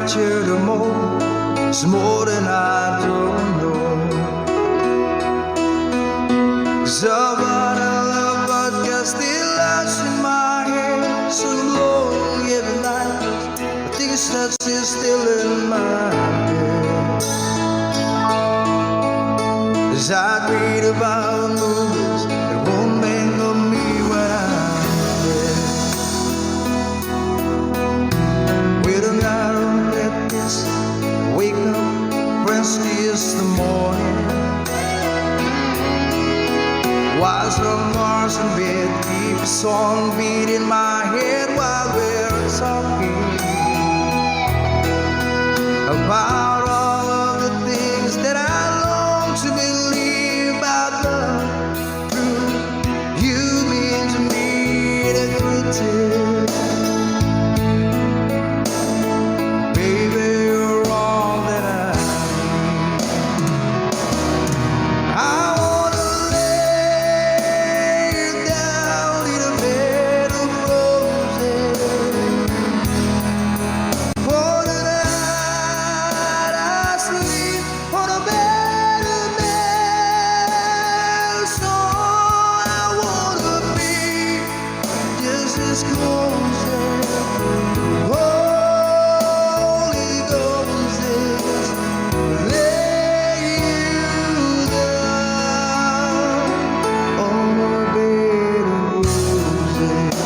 capture the more, it's more than I don't know. 'Cause of what I love, but you're still lost in my head. So long every night, I think it's not still in my head. As I read about movies that won't think of me when I'm dead. With a narrow necklace, wake up, rest is the morning. While some Mars in bed, keep a song beat in my head while we're talking about all of the things that I long to believe about love. True, you mean to me the greatest. Baby, you're all that I need. I wanna lay you down in a bed of roses. For the night I sleep on a bed of nails. So I wanna be just as close as Holy Ghost is. Lay you down on a bed of roses.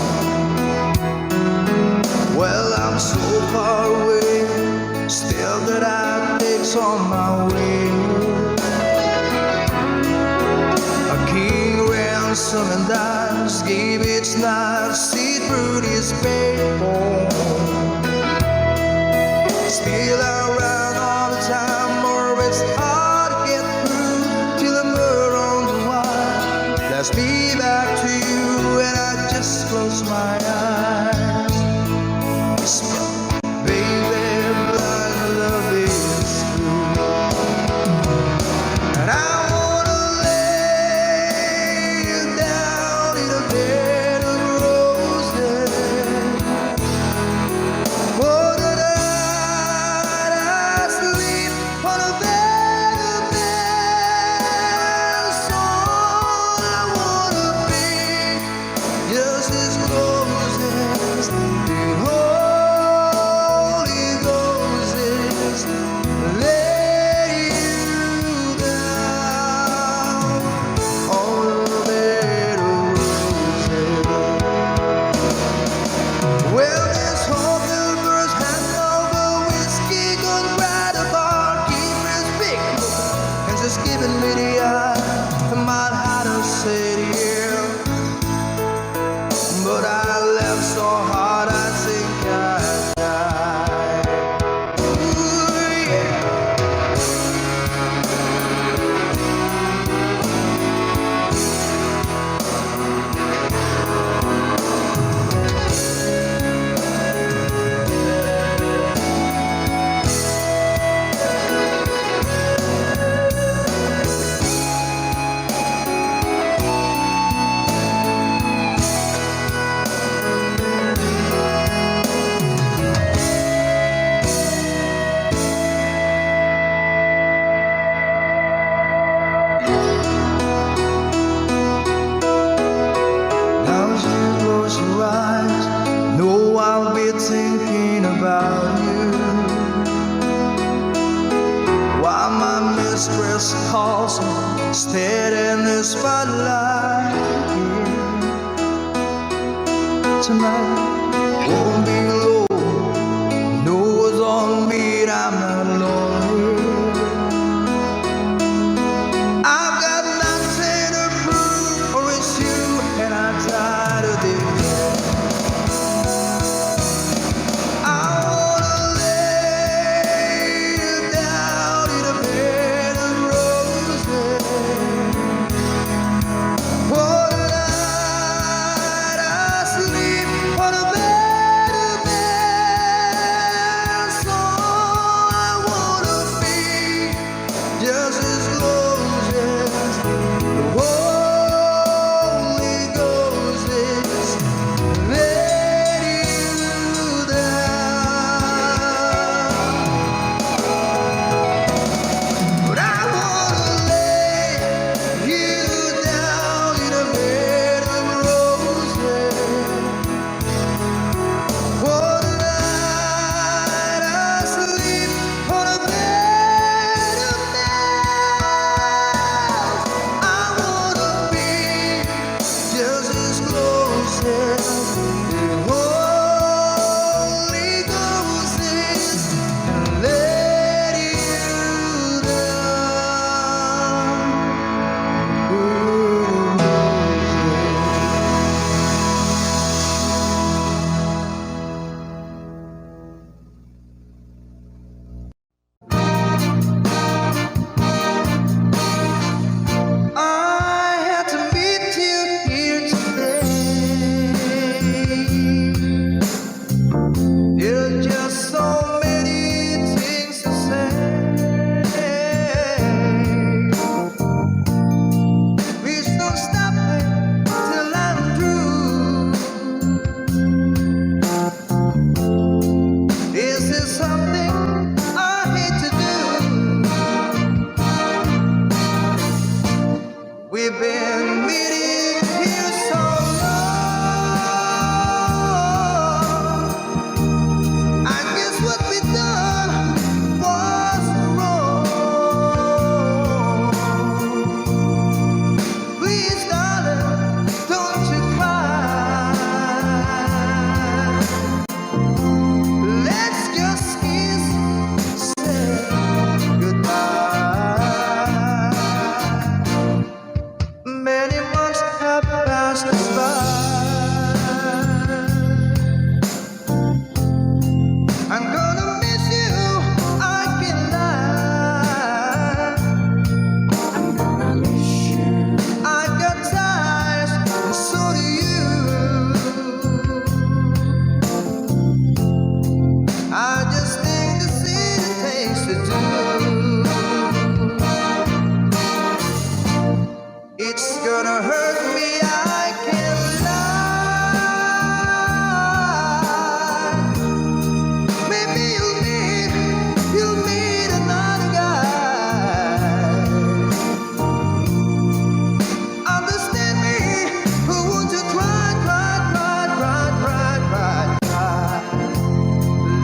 Well, I'm so far away, still that I takes on my way. A king ransom and dimes gave its knife, see through this paper. Still around all the time, or it's hard to get through till the murder on the wire. Let's be back to you, and I just close my eyes. Whisper, baby, blind love is true. And I wanna lay you down in a bed of roses. For the night I sleep on a bed of nails. So I wanna be just as close as the Holy Ghost is. Lay you down on a bed of roses. Well, there's hope that first hand over whiskey, gone by the bar, keeper's big book, and just giving me the eye. I might have to say yeah, but I left so hard I think I died. Ooh, yeah. Now as you close your eyes, know I'll be thinking about you. While my mistress calls me, stead in the spotlight. Tonight won't be low, no one's on me, I'm not lonely. I've got nothing to prove, or it's you, and I'm tired of this. I wanna lay you down in a bed of roses. For the night I sleep on a to do. It's gonna hurt me, I can't lie. Maybe you'll meet another guy. Understand me, who wants to cry, cry, cry, cry, cry, cry, cry.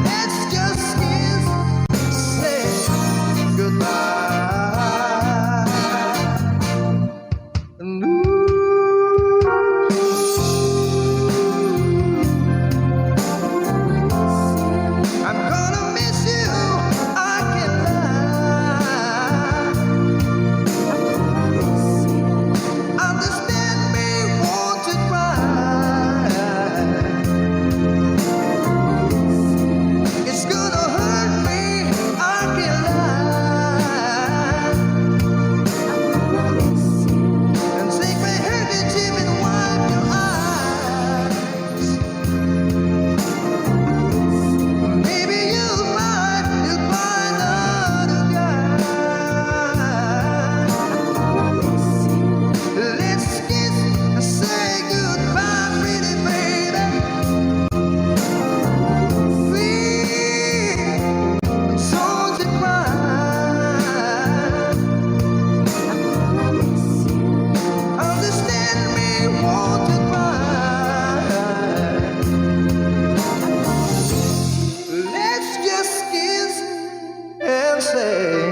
Let's just kiss, say goodbye. And I'm gonna miss you, I can't lie. Understand me, want to cry. It's gonna hurt me, I can't lie. And take my handkerchief and wipe your eyes. Maybe you'll find another guy. Let's kiss and say goodbye, pretty baby. Please don't you cry. Understand me, want to cry. Let's just kiss and say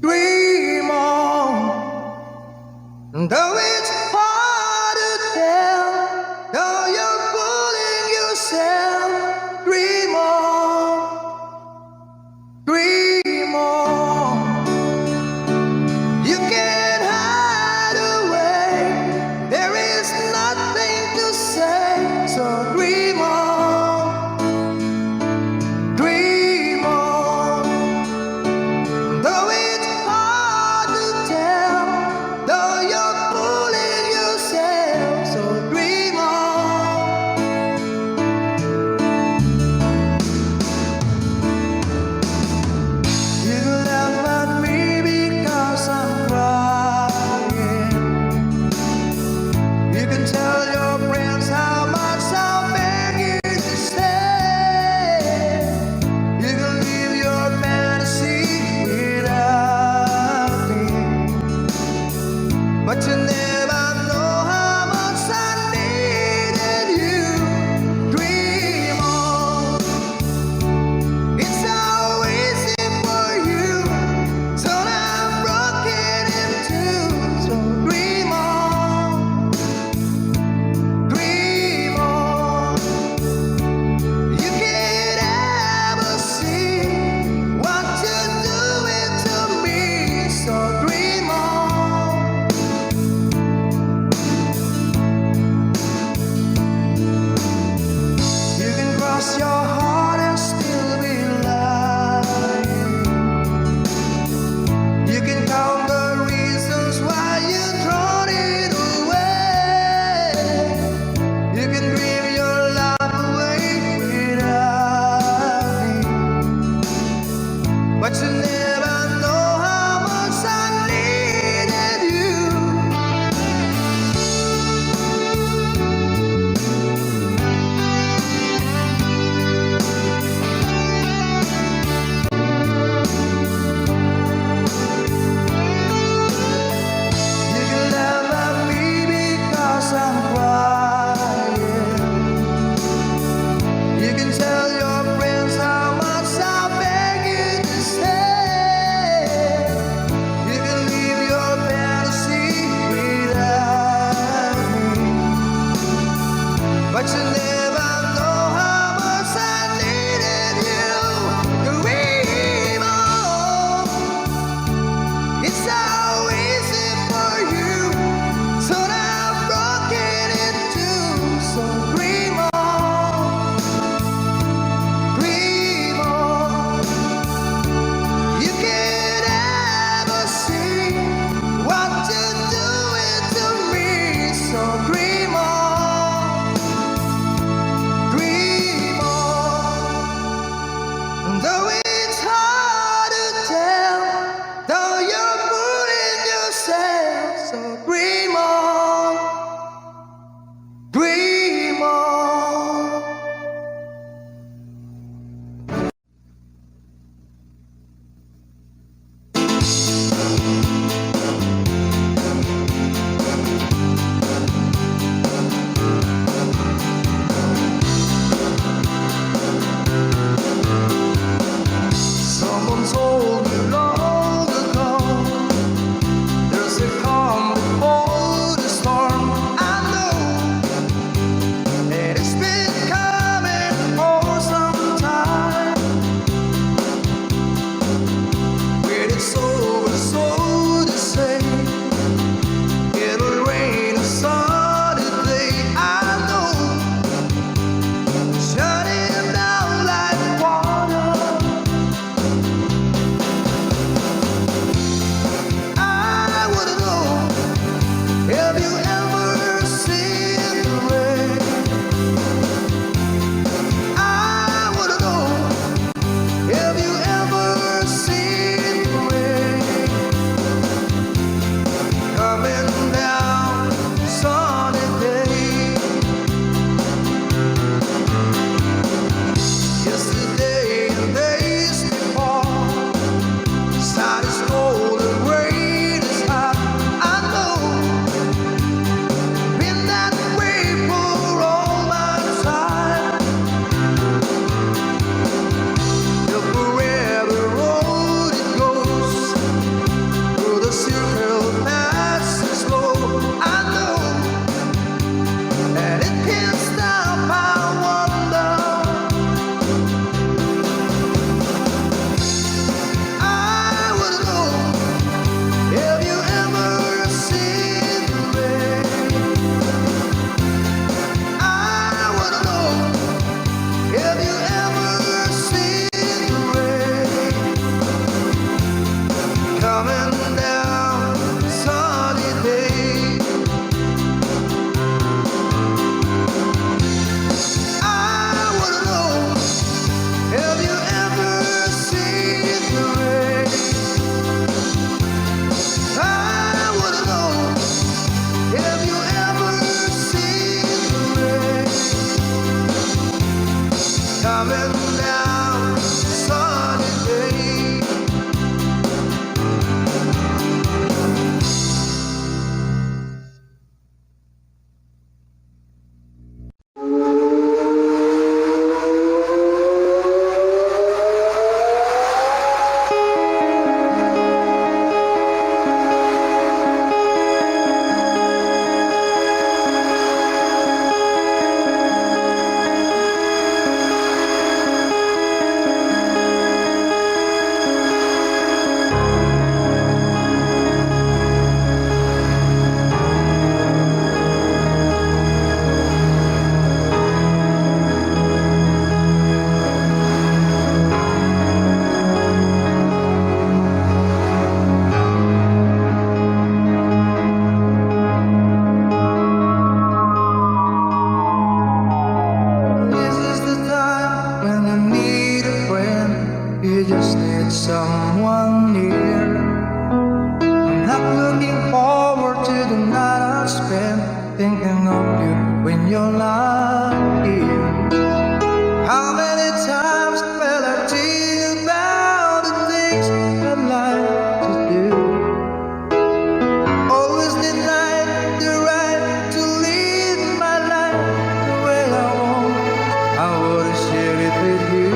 dream on, though it's hard to tell, though you're fooling yourself. Dream on, dream on. You can't hide away. There is nothing to say, so dream on, dream on. Though it's hard to tell, though you're fooling coming down sunny day. You just need someone near. I'm not looking forward to the night I spend thinking of you when you're not here. How many times will I think about the things I'd like to do? Always denied the right to live my life the way I want. I would've shared it with you.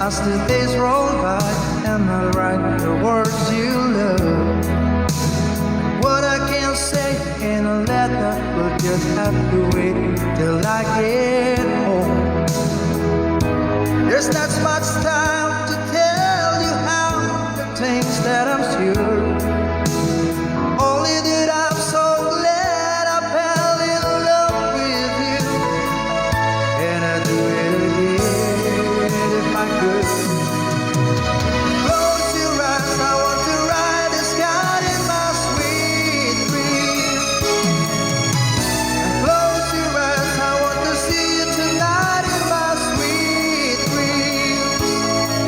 As the days roll by and I write the words you love, what I can't say in a letter will just have to wait till I get home. There's not much time to tell you how the things that I'm sure. Only that I'm so glad I fell in love with you, and I'd do it again if I could. Close your eyes, I want to ride the sky in my sweet dreams. And close your eyes, I want to see you tonight in my sweet dreams.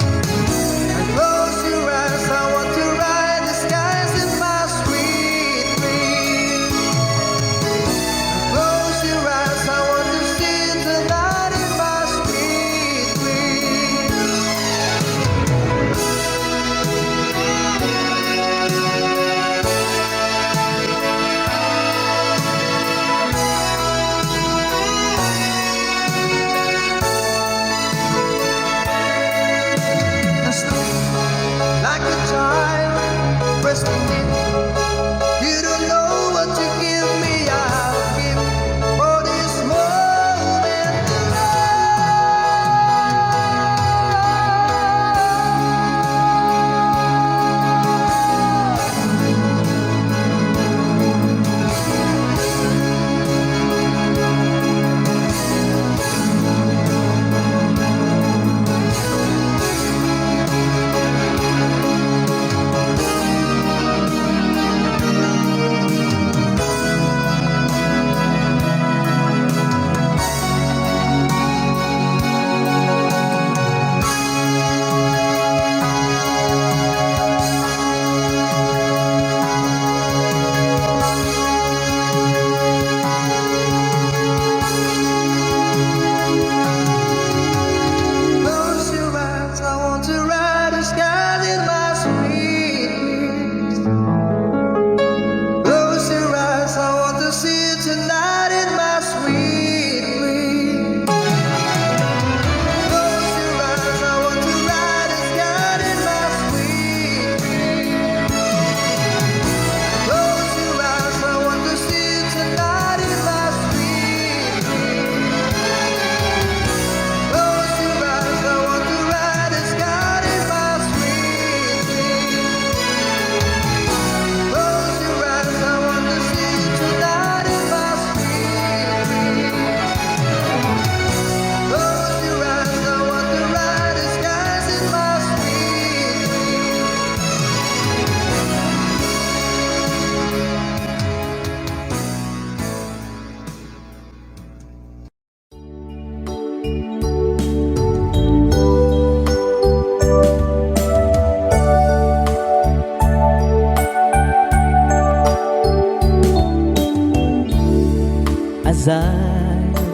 As I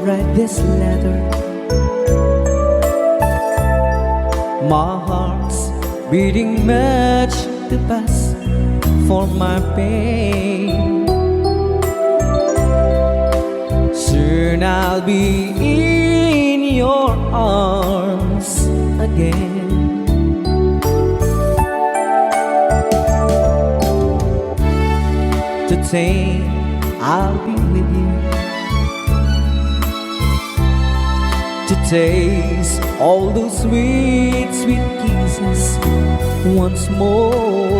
write this letter, my heart's beating much too fast for my pain. Soon I'll be in your arms again. Today I'll be with you to taste all those sweet, sweet kisses once more.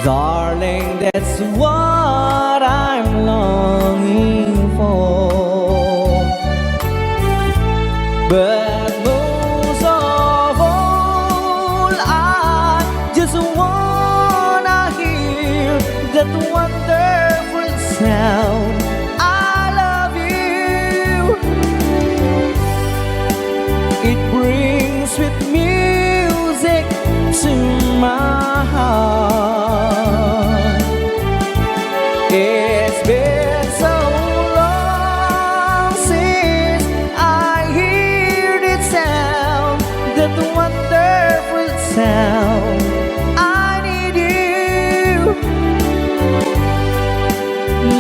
Darling, that's what I'm longing for. But most of all, I just wanna hear that wonderful sound, I love you. It brings sweet music to my heart. It's been so long since I heard it sound, that wonderful sound. I need you,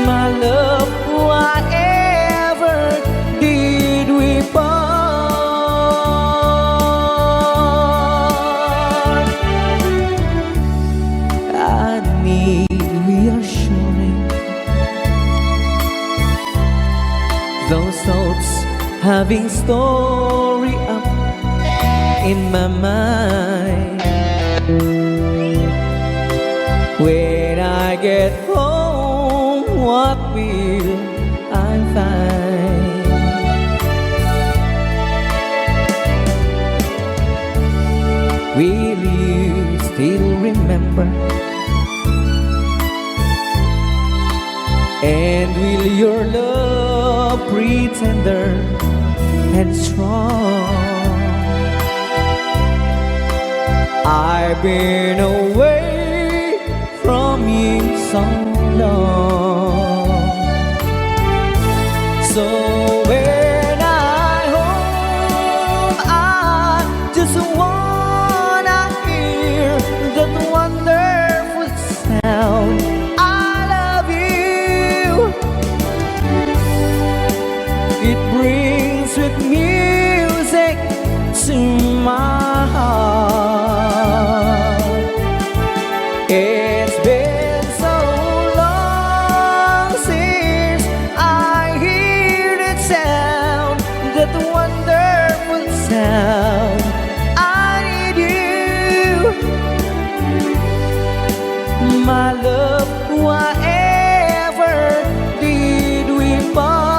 my love. Whatever did we part? I need reassuring. Those thoughts having story up in my mind. When I get home, what will I find? Will you still remember? And will your love be tender and strong? I've been away from you so long. So when I home, I just wanna hear that wonderful sound. I love you. It brings sweet music to my heart. It's been so long since I heard it sound, that wonderful sound. I need you, my love. Whatever did we part?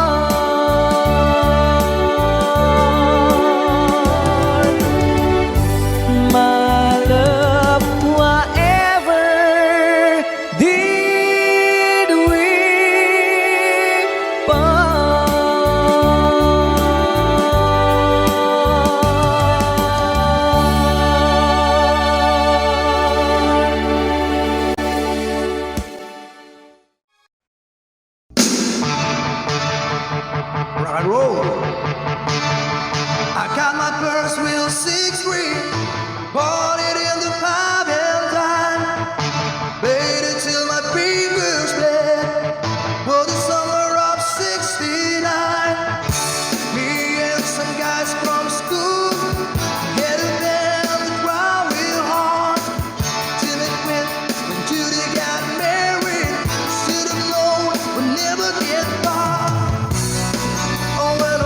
My love, whatever did we Rock and roll. I got my purse wheel 6-3, bought it in the Valentine, paid it till my fingers bled. For the summer of '69, me and some guys from school headed down the ground real hard till it went when Judy got married. Should have known we'd never get far. Oh, well,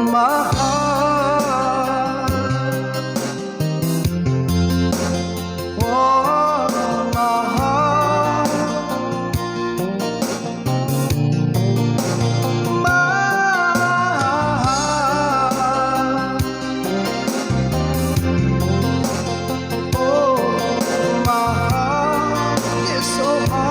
my heart. Oh, my heart. My heart. Oh, my heart is so hard.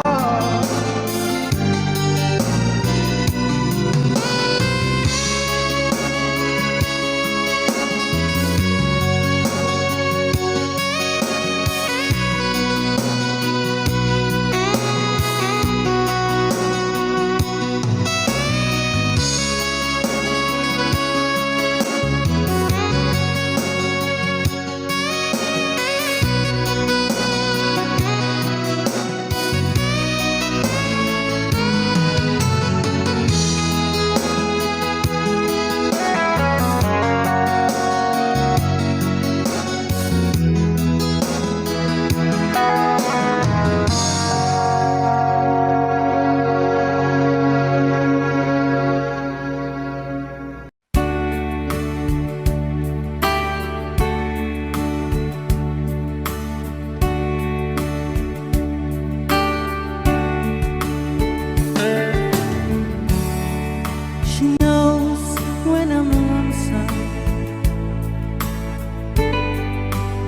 She knows when I'm lonesome,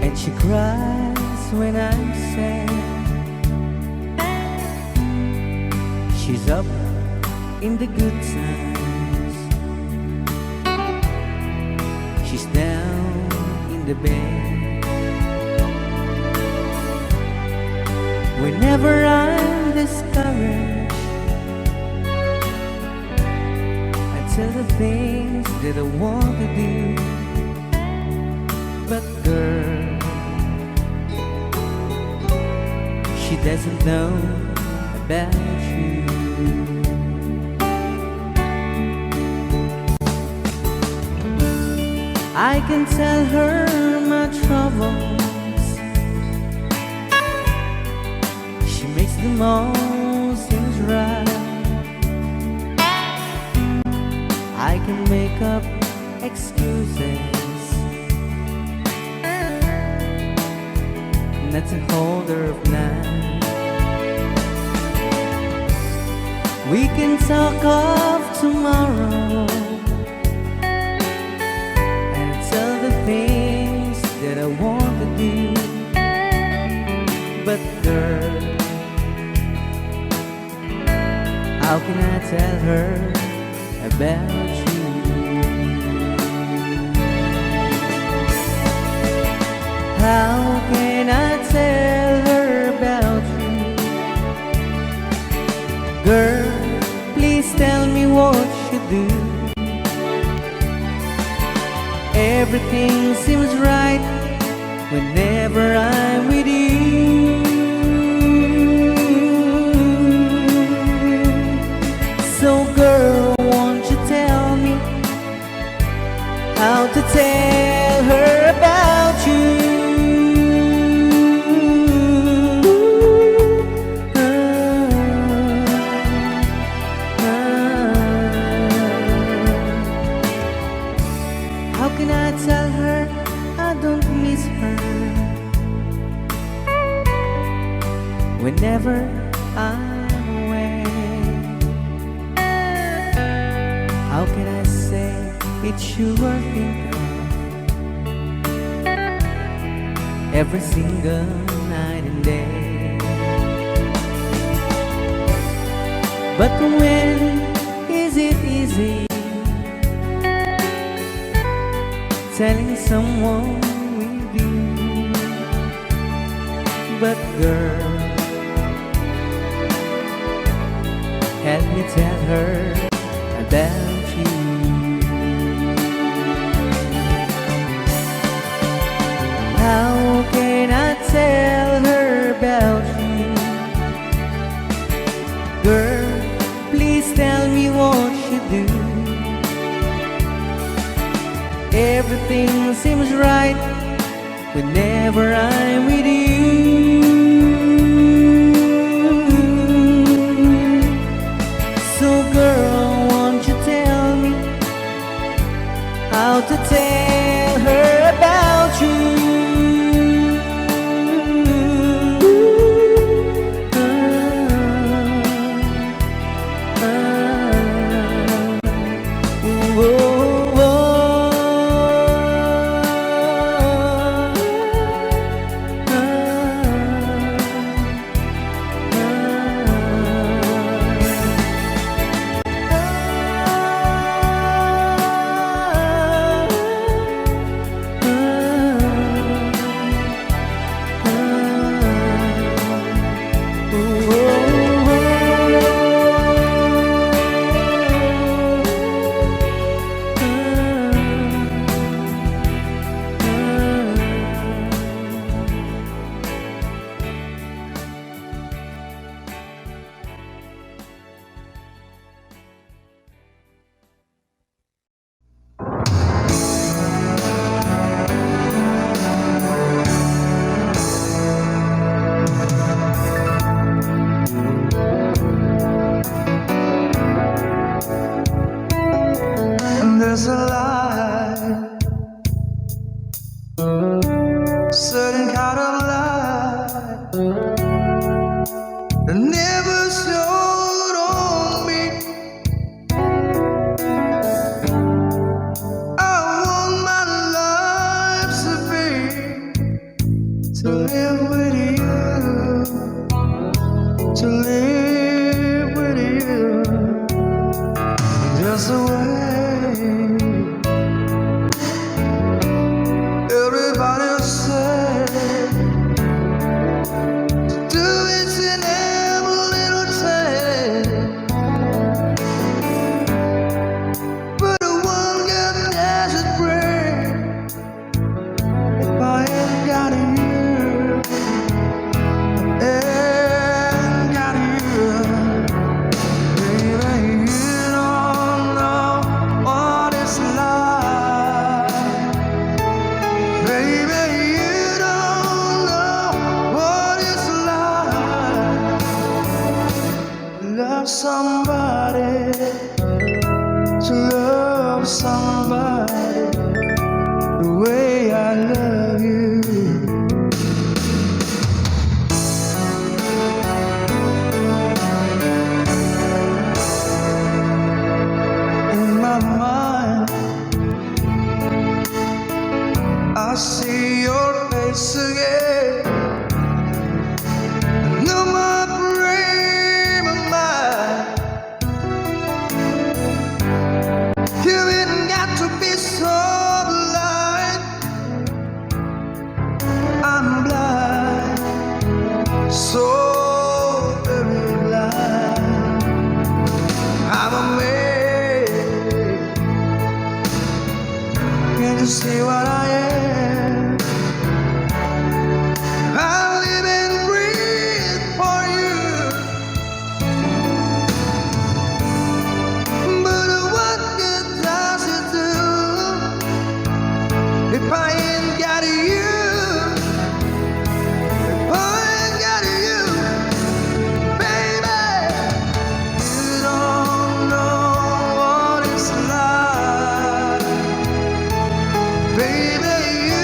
and she cries when I'm sad. She's up in the good times, she's down in the bed. Whenever I'm discouraged, tell the things that I want to do. But girl, she doesn't know about you. I can tell her my troubles, she makes them all seem right. I can make up excuses not to hold her of night. We can talk of tomorrow and tell the things that I want to do. But girl, how can I tell her about you? How can I tell her about you? Girl, please tell me what you do. Everything seems right whenever I'm with you. So girl, won't you tell me how to tell her about you? How can I tell her I don't miss her whenever I'm away? How can I say it's you I think of every single night and day? But when is it easy telling someone with you? But girl, help me tell her about you. How can I tell her about you? Girl, please tell me what you do. Everything seems right whenever I'm with you. So girl, won't you tell me how to tell her about you. There's a light, certain kind of light that never showed on me. I want my life to be, to live with you, to live with you, just the way everybody said. Do it in every little thing, but the one got desert brain. If I ain't got you, ain't got you, baby, you don't know what it's like. Baby, you don't know what it's like to love somebody, to love somebody the way I love you. In my mind, I see your face again. No more frame of mind. You ain't got to be so blind. I'm blind, so very blind. I'm amazed. Can't you see what I am? I live and breathe for you. But what good does it do if I ain't got you? If I ain't got you, baby, you don't know what it's like. Baby, you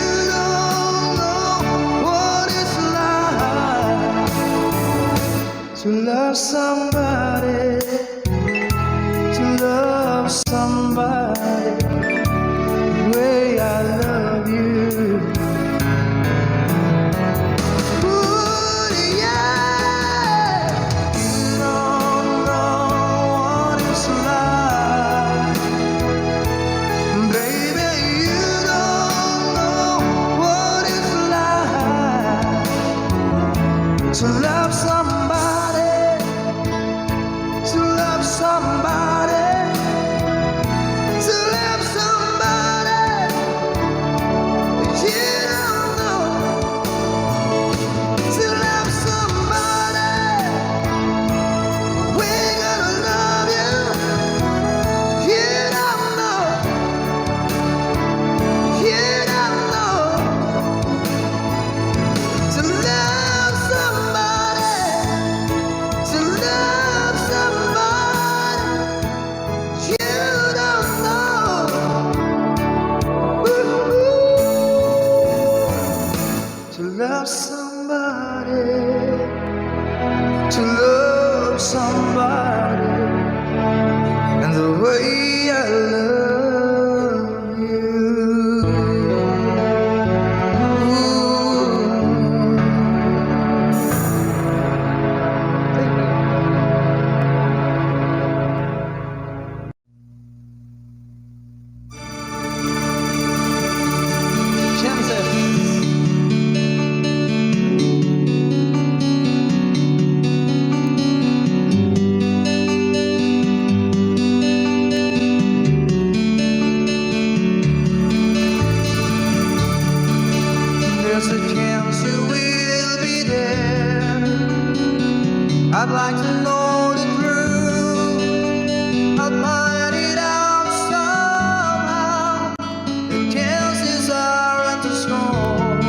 there's a chance you will be there. I'd like to know the truth. I'll find it out somehow. The chances aren't too strong.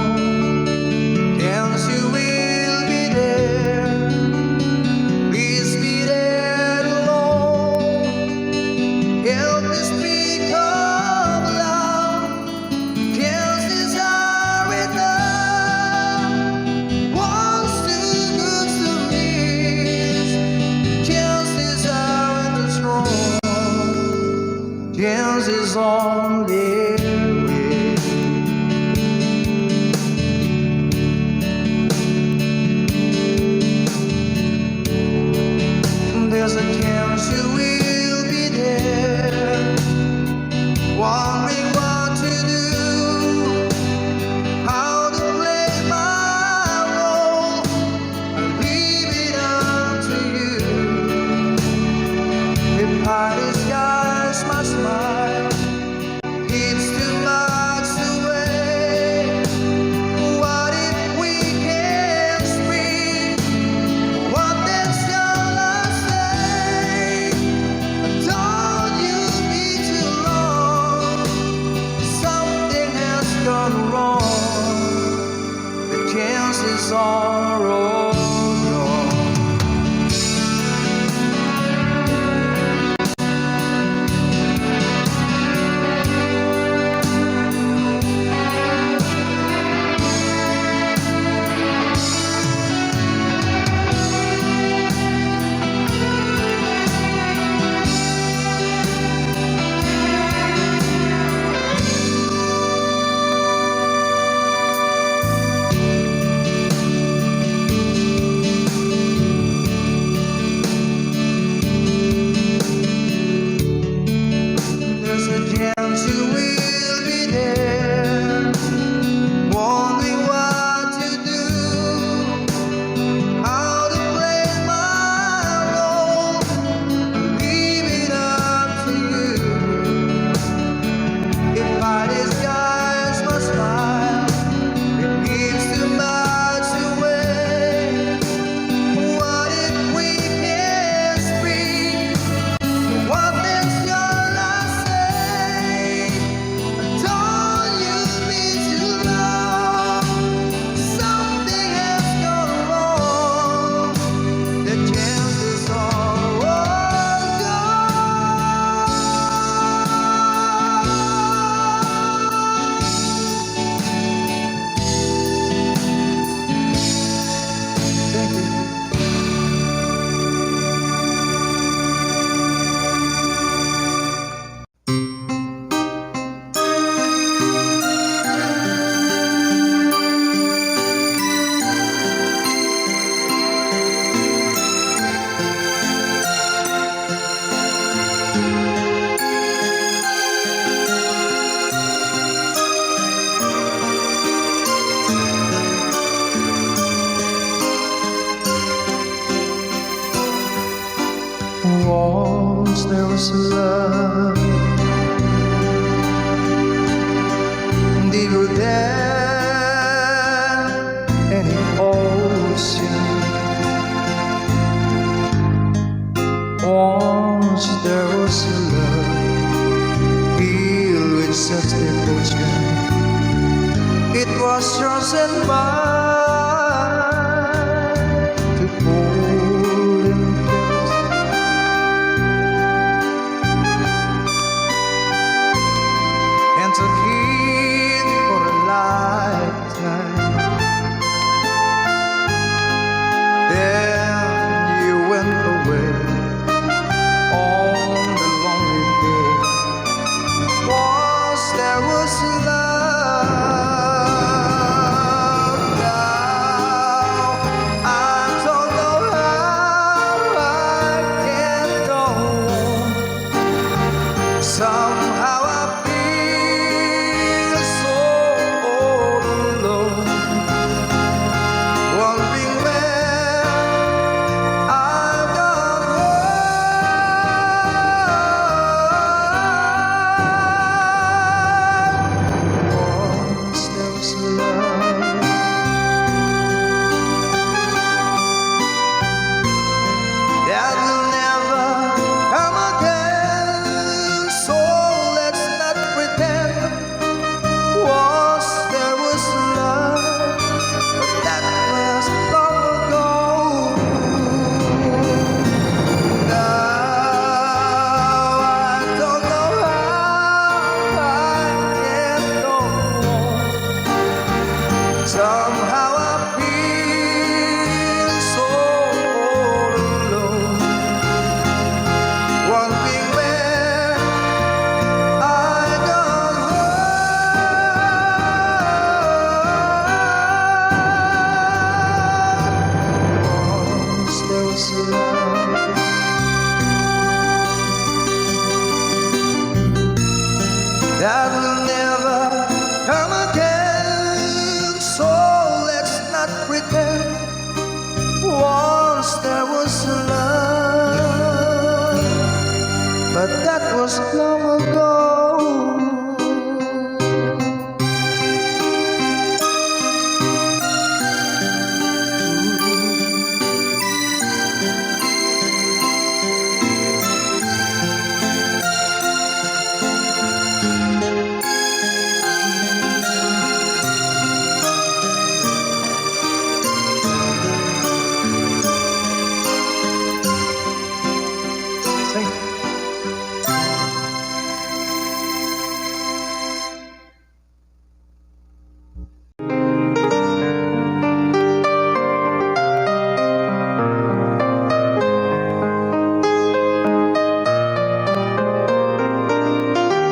Chance you will be there. Please be there alone. Help me speak of love. Chances are enough. One's too good to miss. Chances aren't too strong. Chances only. There's a chance you will be there, wondering what to do, how to play my role. I leave it up to you. If I disguise my smile, it's too much away. What if we can't speak? What then shall I say? I told you be too long. Something has gone wrong. The chances are all gone. There's a chance you will be there, wondering what to do, how to play my role. Leave it up to you. If I disguise my smile, it gives too much away. What if we can't speak? What then shall I say? I told you be too long. Something has gone wrong. The chances are all gone. Thank you. Once there was love, deeper than any ocean. Once there was love, filled with such devotion. It was yours and mine to hold and kiss. And to keep for a lifetime. Then you went away on the lonely day. Once there was love. Now I don't know how I can go on. Somehow I feel so all alone, wondering where I've gone wrong. was long ago.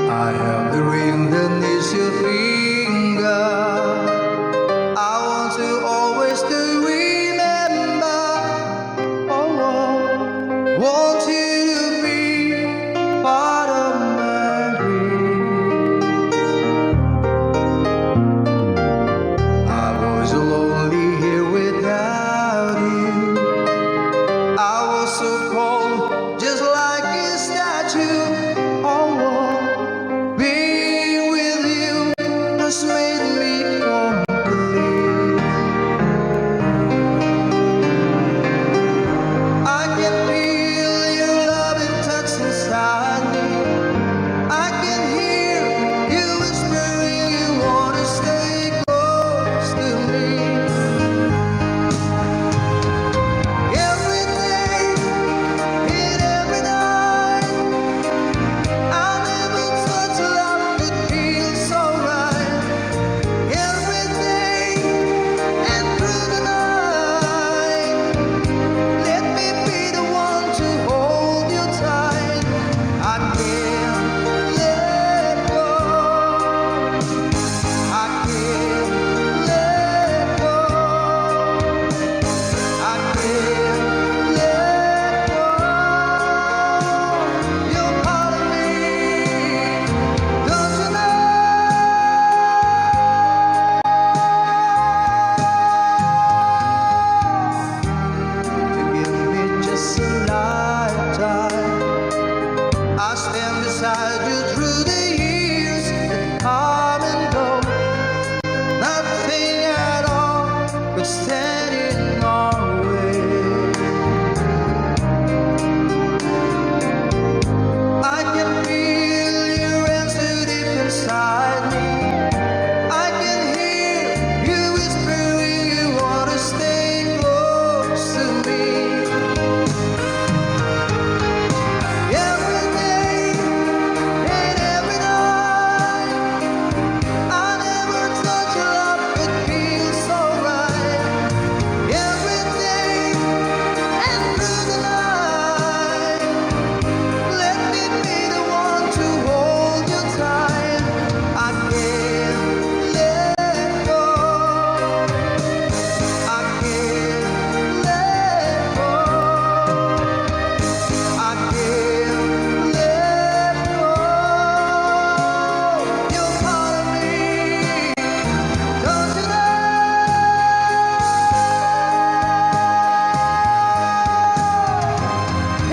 I have the ring that needs your finger. I want to always to remember. Oh, want you to be part of my dream. I was so lonely here without you. I was so cold, just like a statue. Oh, being with you has made me complete. I can feel your loving touch inside me. I can hear you whispering you want to stay close to me. Every day and every night, I'll never touch love that feels so right. Every day and through the night, let me be the one to hold you tight. I can't let go. I can't let go. I can't let go. You're part of me, don't you know? To give me just a lifetime, I stand beside you through the years that come and go. Nothing at all could stand in our way. I can feel your answer deep inside me. I can hear you whispering you want to stay close to me. Every day and every night, I never touch a love that feels so right. Every day and through the night, let me be the one to hold you tight. I can't let go. I can't let go. I can't let go. You're part of me, don't you know?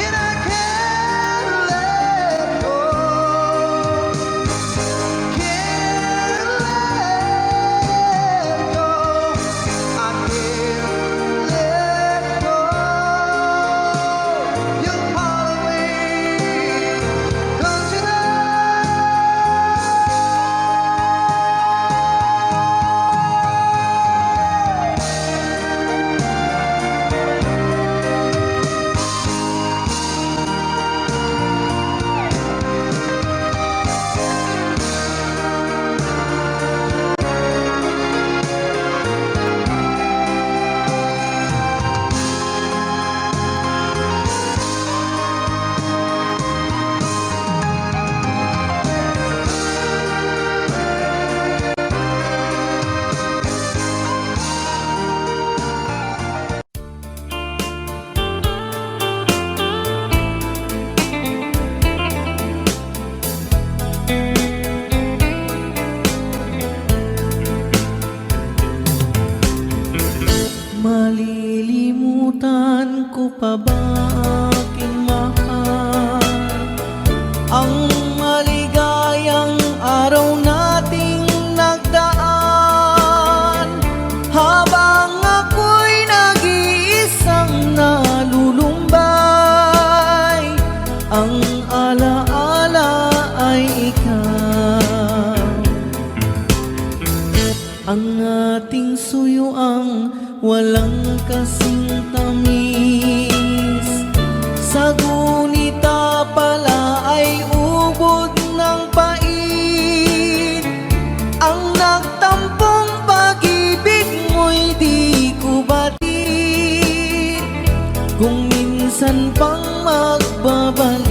And I can't let go. Can't let go. I can't let go. You're part of me, don't you know? Malilimutan ko pa ba aking mahal ang ang ating suyuang walang kasing tamis. Sa gunita pala ay ubod ng pait. Ang nagtampong pag-ibig mo'y di ko batid. Kung minsan pang magbabalik,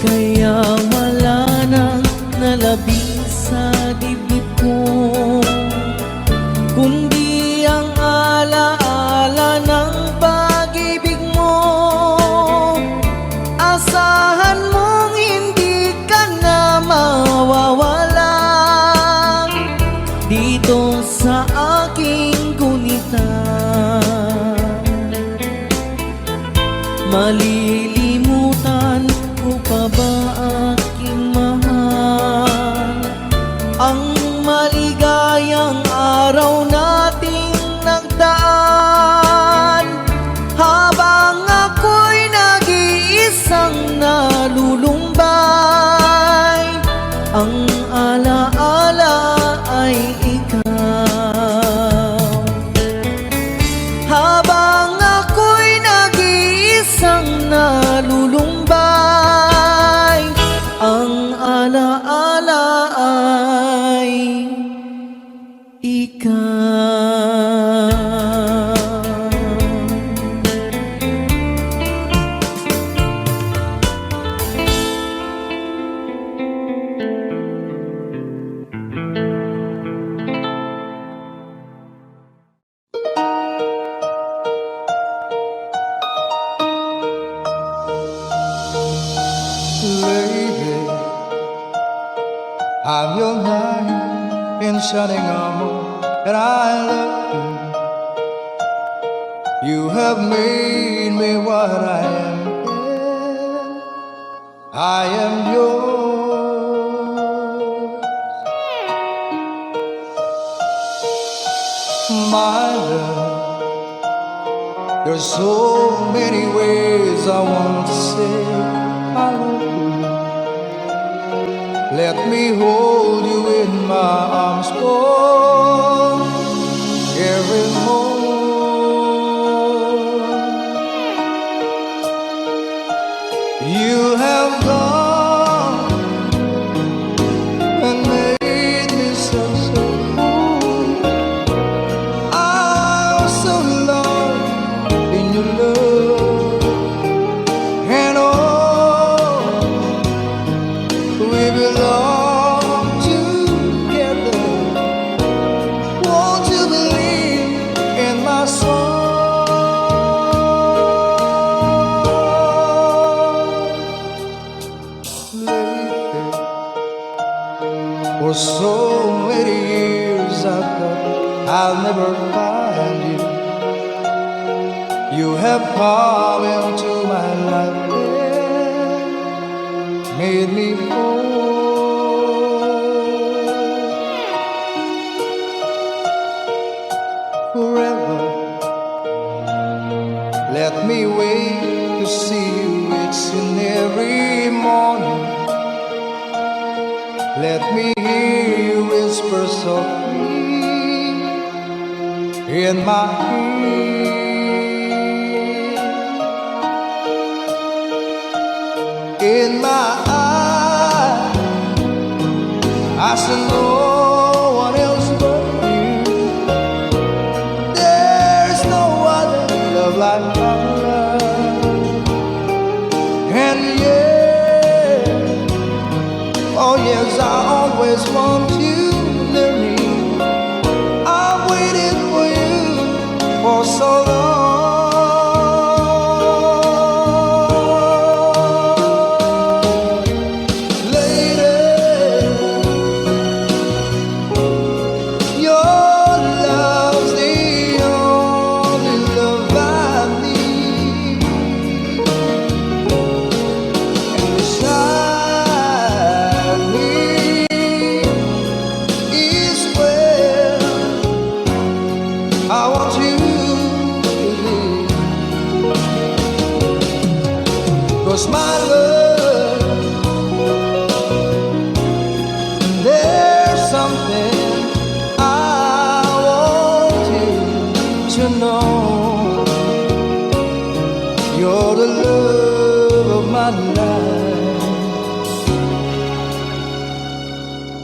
kaya wala nang nalabing sa dibdib ko, kundi ang alaala ng pag-ibig mo. Asahan mong hindi ka na mawawalan dito sa aking gunita. Malilimutan ko pa ba aking mahal ang maligayang araw nating nagdaan? Habang ako'y nag-iisang nalulumbay, ang alaala ay ikaw. Habang ako'y nag-iisang nalulumbay, ang alaala ay ikaw. Lady, I'm your knight in shining armor, and I love you. You have made me what I am. I am yours, my love. There's so many ways I want to say I love you. Let me hold you in my arms for every moment. You have gone and made me so cool. I'm so lost in your love, and oh, we belong together. Won't you believe in my song? Lately, for so many years I thought I'll never find you. You have come into my life and made me whole. Forever, let me wait to see you. It's in every morning. Let me hear you whisper softly in my ear. In my eyes, I see no one else but you. There's no other love like my love. And yeah, oh yes, I always want you near me. I've waited for you for so long. I want you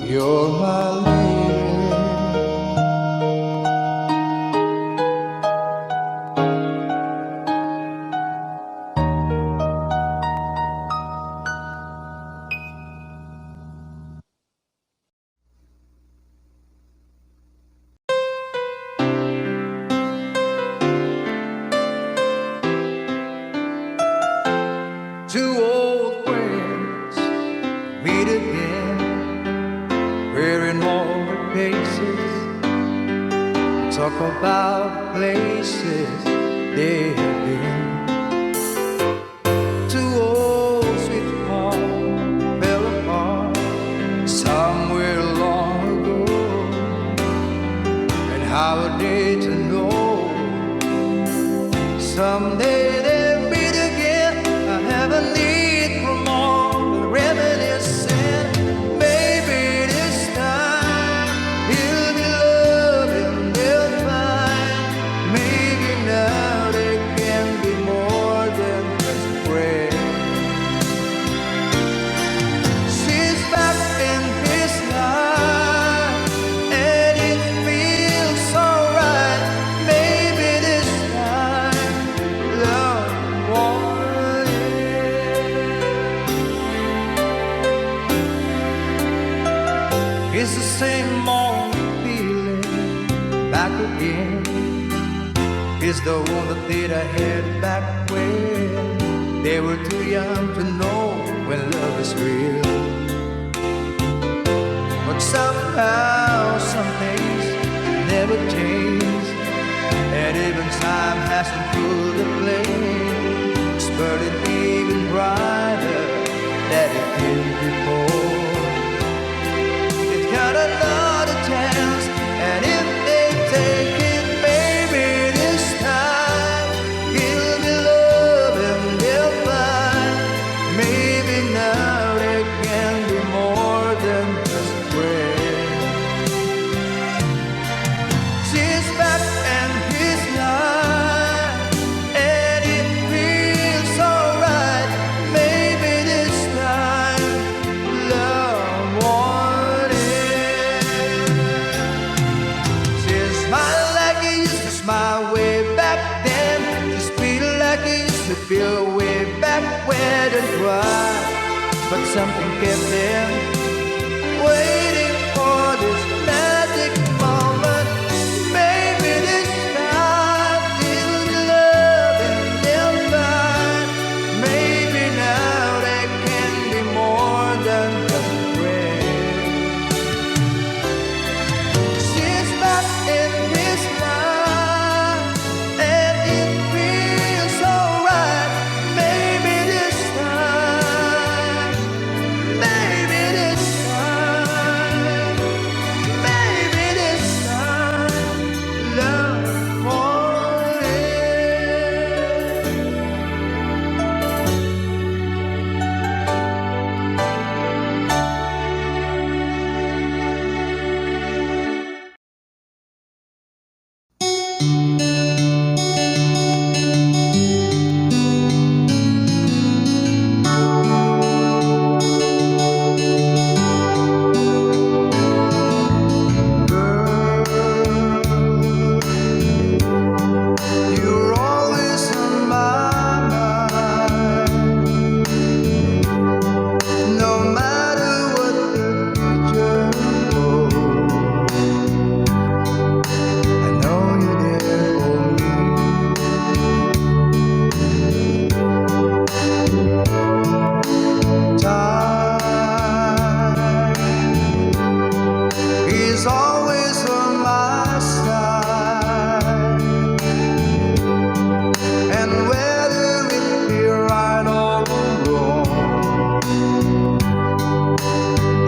You're my lady. Two old friends meet again, wearing all the faces, talk about places they have been. Two old sweethearts fell apart somewhere long ago, and how are they to know someday they'll meet again? I have a need for more reminiscing. Maybe this time he'll be loving, they'll find. Maybe now they can be more than just friends. She's back in his life, and it feels so right. Maybe this time love won't end. It's the same old feeling back again. It's the one that I had back when they were too young to know when love is real. But somehow some things never change, and even time hasn't put the flame. It's burning even brighter than it did before. It's got another chance, and if they take it, maybe this time he'll be loving, they'll find. Maybe now they can be more than just friends. She's back in his life, and it feels so right. Maybe this time love won't end. She smiled like he used to smile way back then. She feel like he used to feel way back when and cry. But something kept them waiting for this magic moment. Maybe this time he'll be loving, they'll find. Maybe now they can be more than just friends. She's back in his life, and it feels so right. Maybe this time, maybe this time, maybe this time, love won't end. You're always on my mind, no matter what the future holds. I know you're there for me. Time is always on my side, and whether it be right or wrong,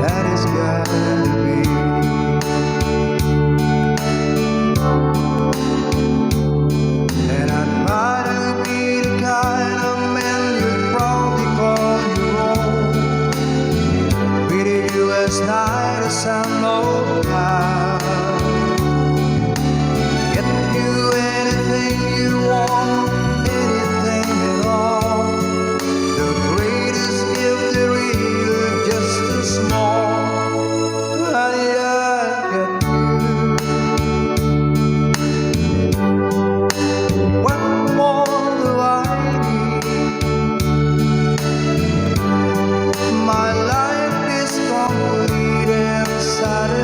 that is gotta be. And I try to be the kind of man you'd probably call your own. Treated you as nice as I know how. Get you anything you want, anything at all. The greatest gift there is just a small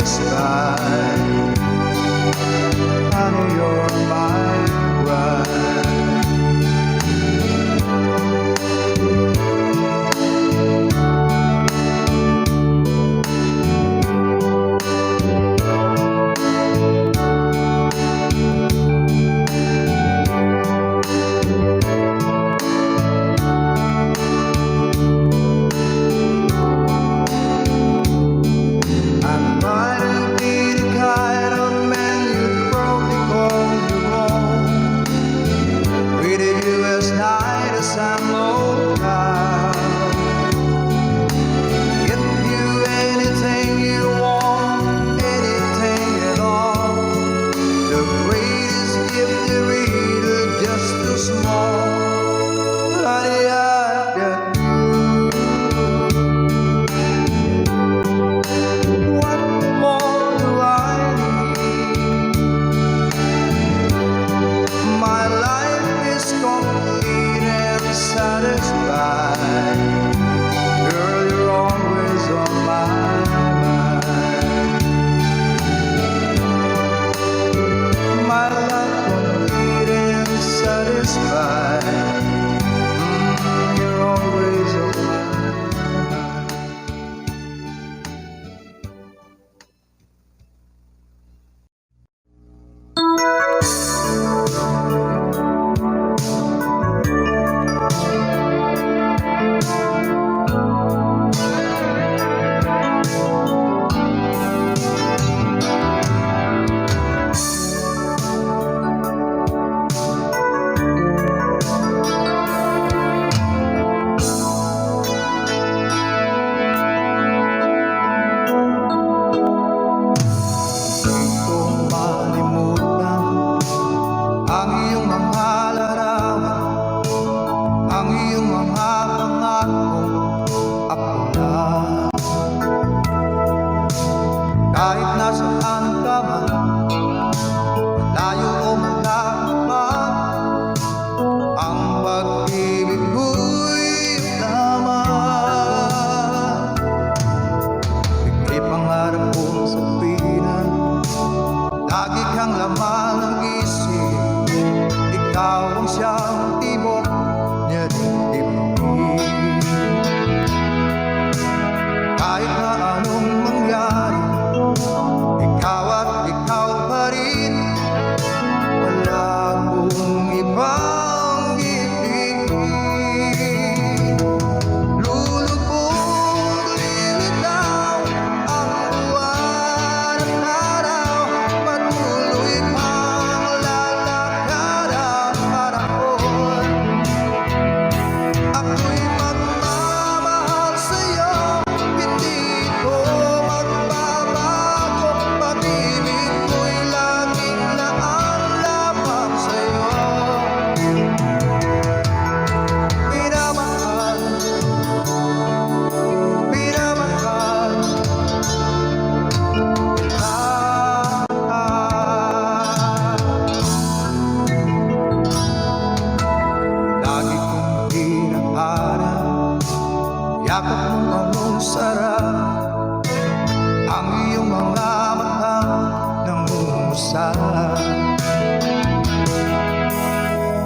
satisfied. Honey, you're my bride.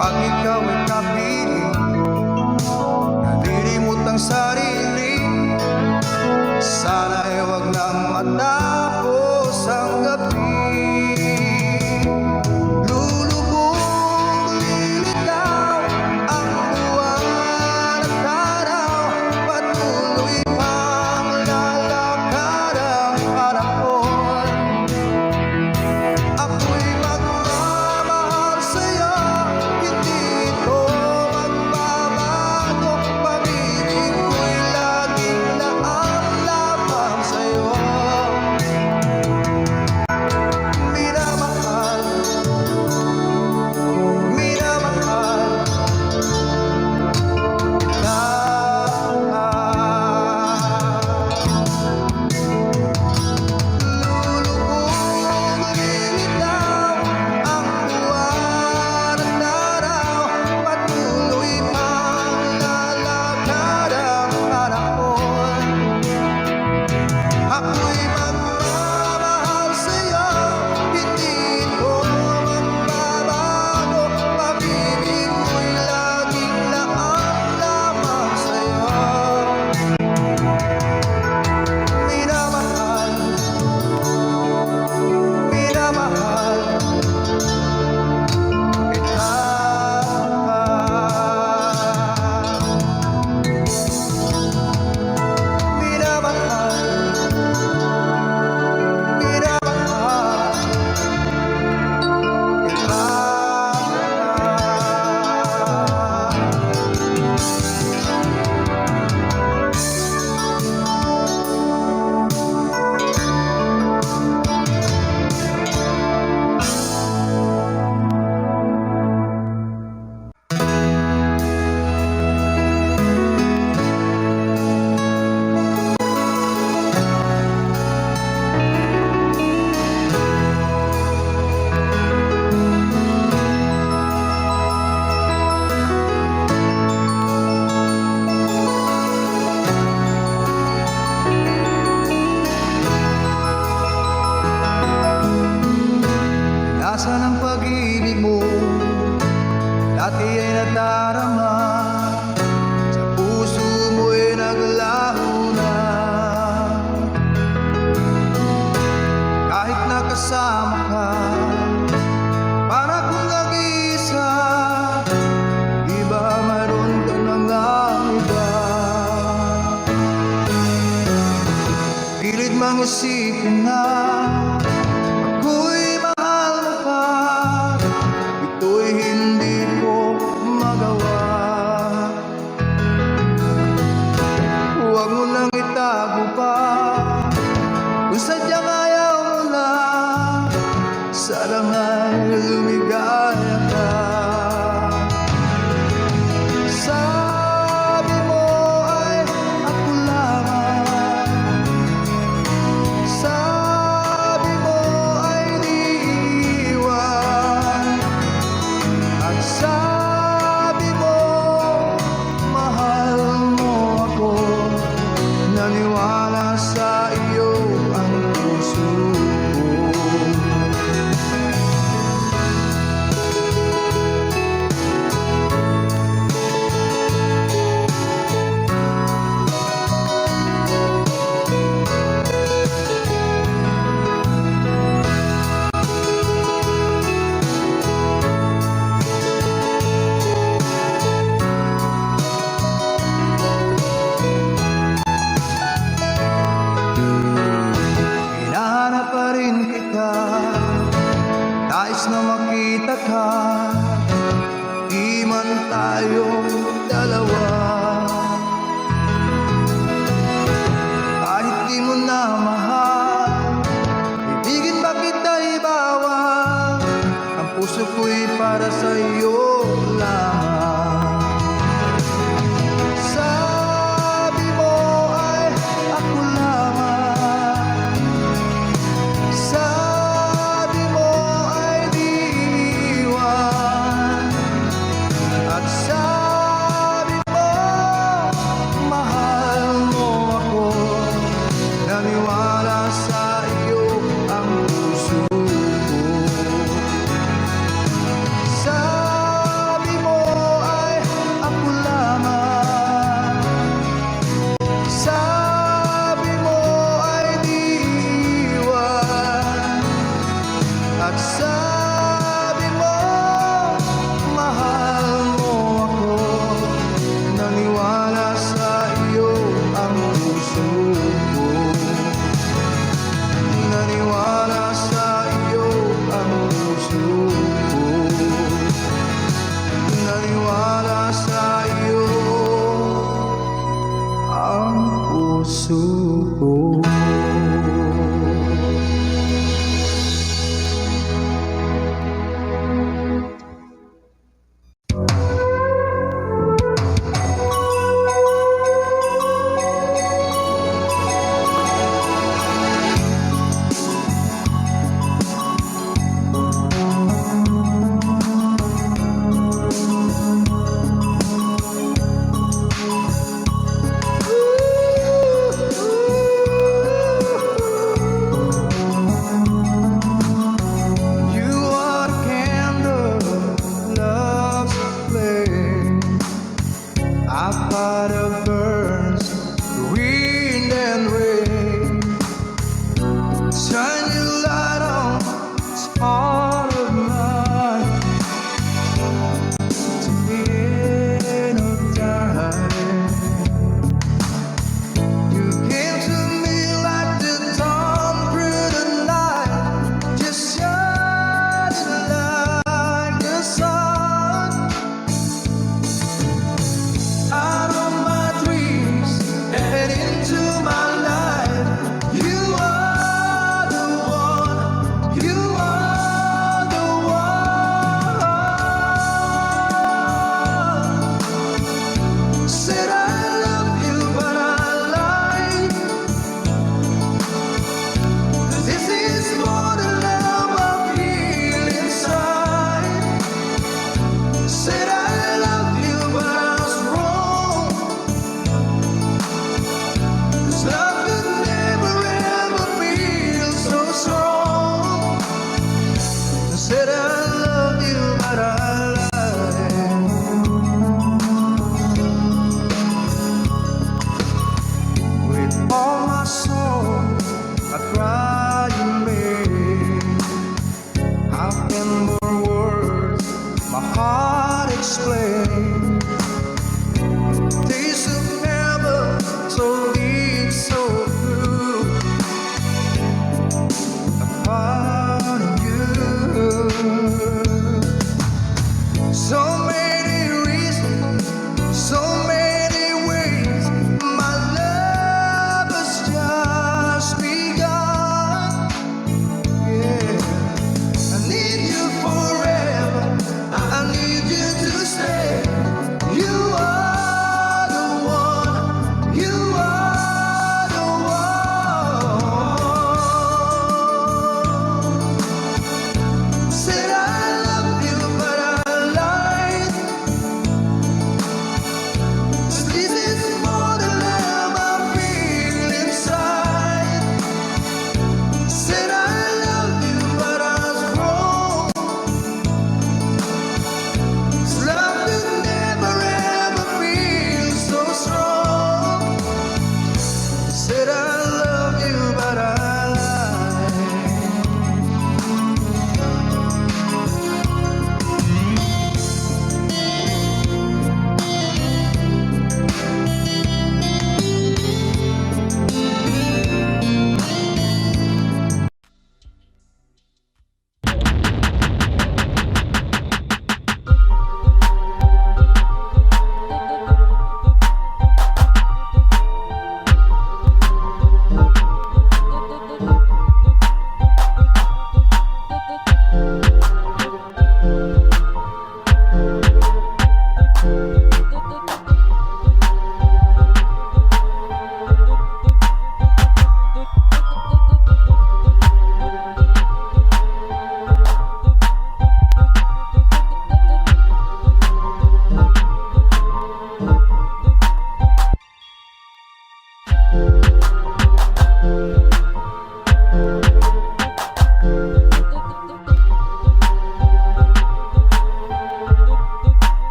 Pag ikaw ay kapiling, nalilimot ang sarili. Sana ay wag nang matapos ang gabi. Lulubog, lilitaw ang buwan at araw. Patuloy pang lalakad ang panahon. Ako'y magmamahal sa'yo, hindi ko mang isipin na ako'y mahal mo pa, ito'y hindi ko magawa. Huwag mo nang itago pa kung sadyang ayaw mo na, sana nga'y lumigaya ka. Sabi mo ay ako lamang, sabi mo ay di iiwan, at sabi mo mahal mo ako, naniwala sa iyo ang puso ko. Hinahanap pa rin kita, nais na makita ka, di man tayong dalawa. Kahit di mo na mahal, ibigin ba kita ibawal, ang puso ko'y para sa iyo.